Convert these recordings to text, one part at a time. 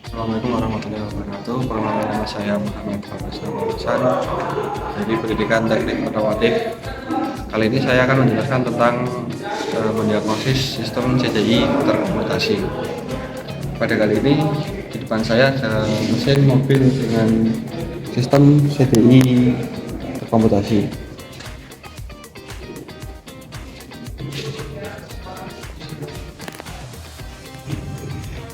Assalamualaikum warahmatullahi wabarakatuh. Perkenalkan, nama saya Muhammad Faris Hasan dari Pendidikan Teknik Otomotif. Kali ini saya akan menjelaskan tentang mendiagnosis sistem CDI terkomutasi. Pada kali ini di depan saya ada mesin mobil dengan sistem CDI terkomutasi.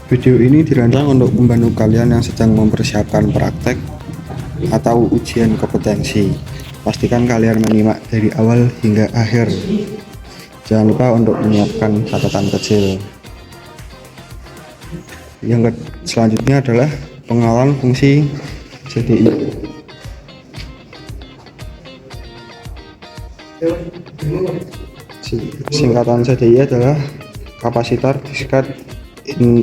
Video ini dirancang untuk membantu kalian yang sedang mempersiapkan praktek atau ujian kompetensi. Pastikan kalian menyimak dari awal hingga akhir. Jangan lupa untuk menyiapkan catatan kecil. Yang selanjutnya adalah pengenalan fungsi CDI. Singkatan CDI adalah kapasitor discrete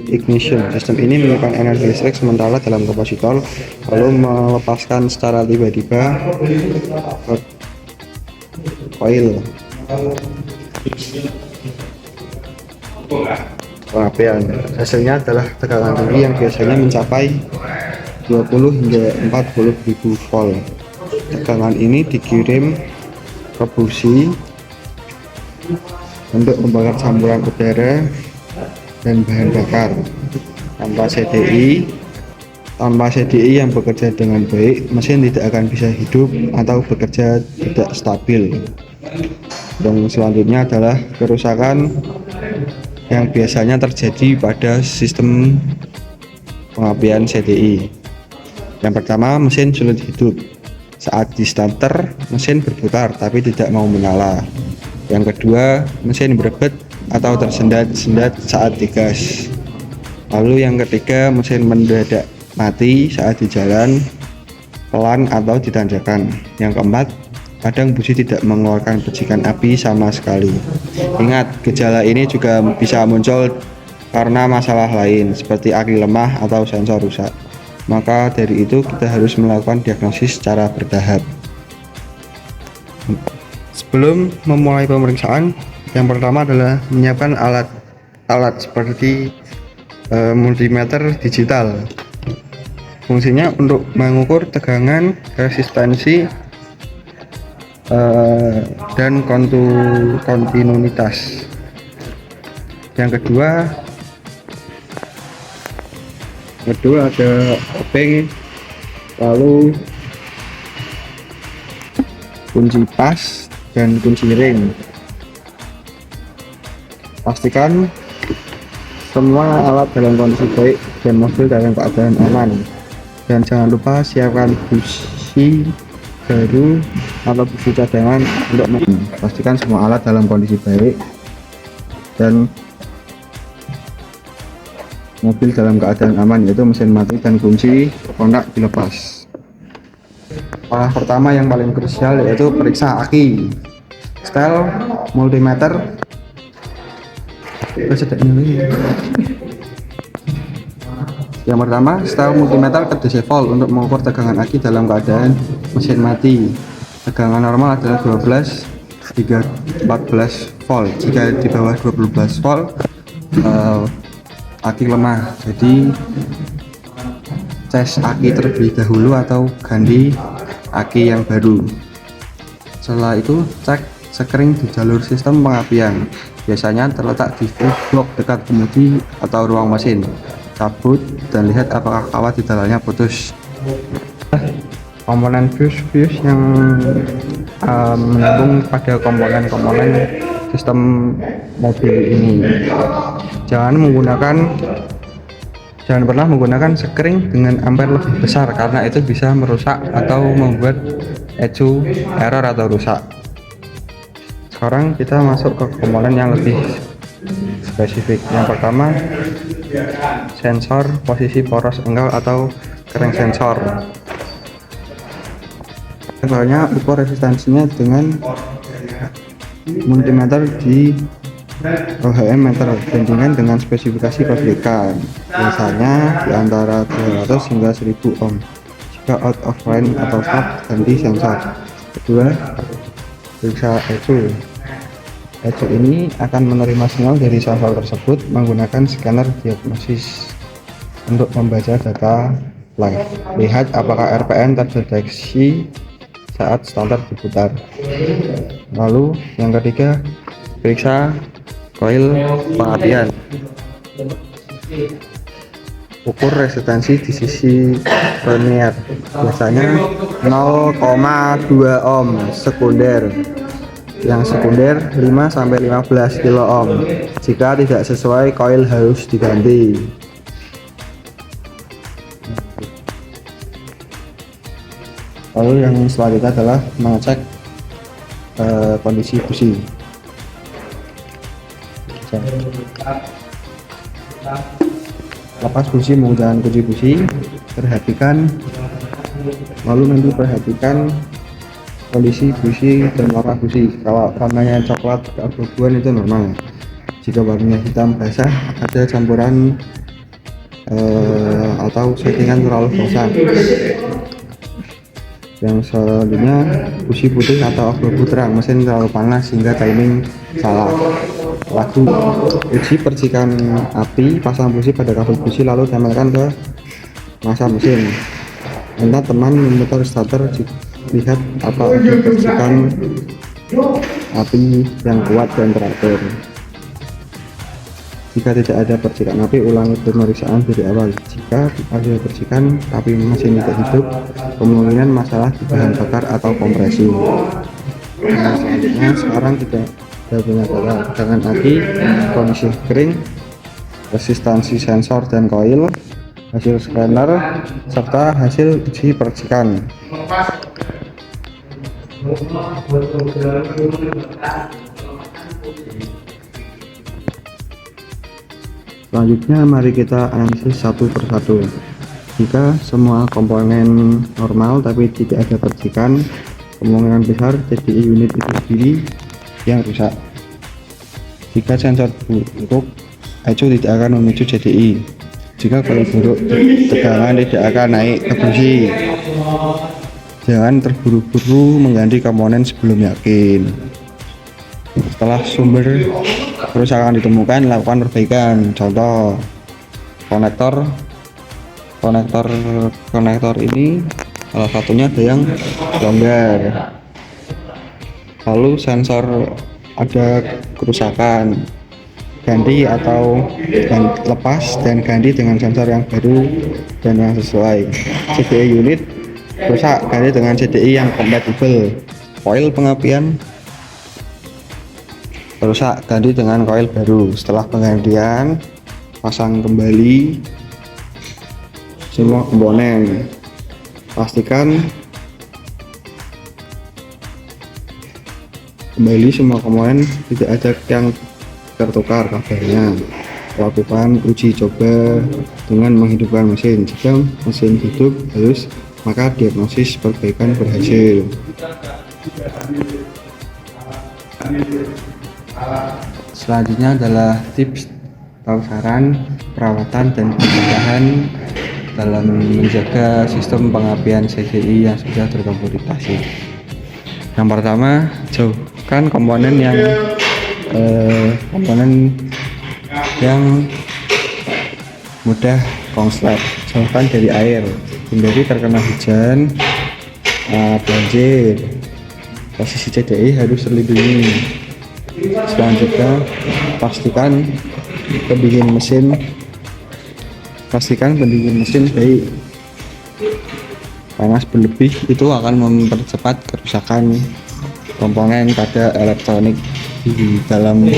ignition. Sistem ini menyimpan energi listrik sementara dalam kapasitor, lalu melepaskan secara tiba-tiba ke koil pengapian. Hasilnya adalah tegangan tinggi yang biasanya mencapai 20 hingga 40 ribu volt. Tegangan ini dikirim ke busi untuk membakar campuran udara dan bahan bakar. Tanpa CDI yang bekerja dengan baik, mesin tidak akan bisa hidup atau bekerja tidak stabil. Dan selanjutnya adalah kerusakan yang biasanya terjadi pada sistem pengapian CDI. Yang pertama, mesin sulit hidup. Saat di starter, mesin berputar tapi tidak mau menyala. Yang kedua, mesin berebet atau tersendat-sendat saat digas. Lalu yang ketiga, mesin mendadak mati saat di jalan pelan atau ditanjakan. Yang keempat, kadang busi tidak mengeluarkan percikan api sama sekali. Ingat, gejala ini juga bisa muncul karena masalah lain seperti aki lemah atau sensor rusak. Maka dari itu kita harus melakukan diagnosis secara bertahap. Sebelum memulai pemeriksaan, yang pertama adalah menyiapkan alat seperti multimeter digital. Fungsinya untuk mengukur tegangan, resistensi, dan kontinuitas. Yang kedua ada obeng, lalu kunci pas dan kunci ring. Pastikan semua alat dalam kondisi baik dan mobil dalam keadaan aman. Dan jangan lupa siapkan busi baru atau busi cadangan untuk pastikan semua alat dalam kondisi baik dan mobil dalam keadaan aman, yaitu mesin mati dan kunci kontak dilepas. Langkah pertama yang paling krusial yaitu periksa aki. Setel multimeter yang pertama, setel multimeter ke DC volt untuk mengukur tegangan aki dalam keadaan mesin mati. Tegangan normal adalah 12 hingga 14 volt. Jika di bawah 12 volt aki lemah, jadi cas aki terlebih dahulu atau ganti aki yang baru. Setelah itu cek sekring di jalur sistem pengapian, biasanya terletak di fuse box dekat kemudi atau ruang mesin. Cabut dan lihat apakah kawat di dalamnya putus. Komponen fuse yang menyambung pada komponen sistem mobil ini. Jangan pernah menggunakan sekring dengan ampere lebih besar karena itu bisa merusak atau membuat ECU error atau rusak. Sekarang kita masuk ke komponen yang lebih spesifik. Yang pertama, sensor posisi poros engkel atau kering sensor. Soalnya ukur resistensinya dengan multimeter di OHM meter bandingkan dengan spesifikasi pabrikan, biasanya di antara 200 hingga 1000 ohm. Jika out of range atau stop, ganti sensor. Kedua, periksa ECU. ECU ini akan menerima sinyal dari sensor tersebut menggunakan scanner diagnosis. untuk membaca data live. Lihat apakah RPN terdeteksi saat starter diputar. Lalu yang ketiga, periksa koil pengapian. Ukur resistansi di sisi vernier, biasanya 0,2 ohm. Sekunder, yang sekunder 5-15 kilo ohm. Jika tidak sesuai, koil harus diganti. Lalu yang selanjutnya adalah mengecek kondisi busi. Lepas busi menggunakan kunci busi, perhatikan, lalu nanti perhatikan kondisi busi dan warna busi. Kalau warnanya coklat keabu-abuan itu normal. Jika warnanya hitam basah, ada campuran atau settingan terlalu basah. Yang selanjutnya, busi putih atau abu-abu terang, mesin terlalu panas sehingga timing salah. Lagu uji percikan api, pasang busi pada kabel busi lalu tempelkan ke masa mesin. Minta teman memutar starter, lihat apa ada percikan api yang kuat dan teratur. Jika tidak ada percikan api, ulangi pemeriksaan dari awal. Jika ada percikan tapi mesin tidak hidup, kemungkinan masalah di bahan bakar atau kompresi. Nah, selanjutnya sekarang kita punya data tegangan aki, kondisi kering, resistansi sensor dan koil, hasil scanner, serta hasil uji percikan. Selanjutnya mari kita analisis satu persatu. Jika semua komponen normal tapi tidak ada percikan, kemungkinan besar CDI unit itu sendiri yang rusak. Jika sensor buruk, acu tidak akan memicu CDI. Jika koil buruk, tegangan tidak akan naik ke busi. Jangan terburu-buru mengganti komponen sebelum yakin. Setelah sumber kerusakan ditemukan, lakukan perbaikan. Contoh, konektor ini salah satunya ada yang longgar. Lalu sensor ada kerusakan, ganti atau lepas dan ganti dengan sensor yang baru dan yang sesuai. CDI unit rusak, ganti dengan CDI yang kompatibel. Koil pengapian rusak, ganti dengan koil baru. Setelah penggantian, pasang kembali semua komponen. Pastikan kembali semua komponen, tidak ada yang tertukar kabelnya. Lakukan uji coba dengan menghidupkan mesin. Jika mesin hidup halus, maka diagnosis perbaikan berhasil. Selanjutnya adalah tips atau saran perawatan dan pencegahan dalam menjaga sistem pengapian CDI yang sudah terkomoditasi. Yang pertama, jauhkan komponen yang mudah konslet. Jauhkan dari air, hindari terkena hujan, banjir. Posisi CDI harus terlindungi. Selanjutnya, pastikan pendingin mesin baik. Panas berlebih itu akan mempercepat kerusakan komponen pada elektronik di dalam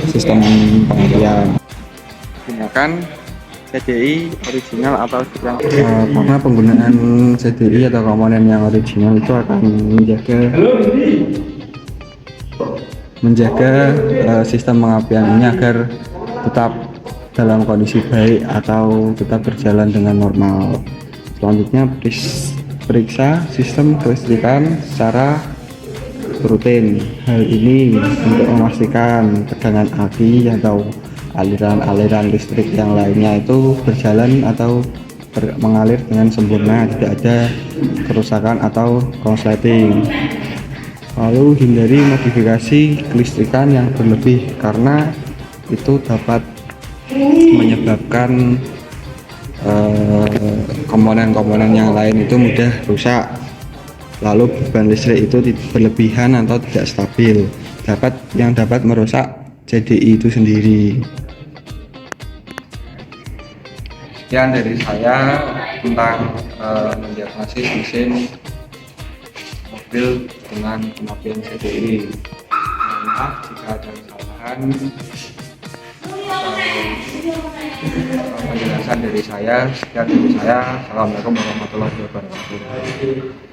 sistem pengapian. Gunakan CDI original atau karena penggunaan CDI atau komponen yang original itu akan menjaga sistem pengapian ini agar tetap dalam kondisi baik atau tetap berjalan dengan normal. Selanjutnya, periksa sistem kelistrikan secara rutin. Hal ini untuk memastikan tegangan aki atau aliran-aliran listrik yang lainnya itu berjalan atau mengalir dengan sempurna, tidak ada kerusakan atau konsleting. Lalu hindari modifikasi kelistrikan yang berlebih karena itu dapat menyebabkan komponen-komponen yang lain itu mudah rusak. Lalu beban listrik itu berlebihan atau tidak stabil, yang dapat merusak CDI itu sendiri. Sekian dari saya tentang mendiagnosis mesin mobil dengan pemakaian CDI. Mohon maaf jika ada kesalahan. Penjelasan dari saya, sekian dari saya. Assalamualaikum warahmatullahi wabarakatuh.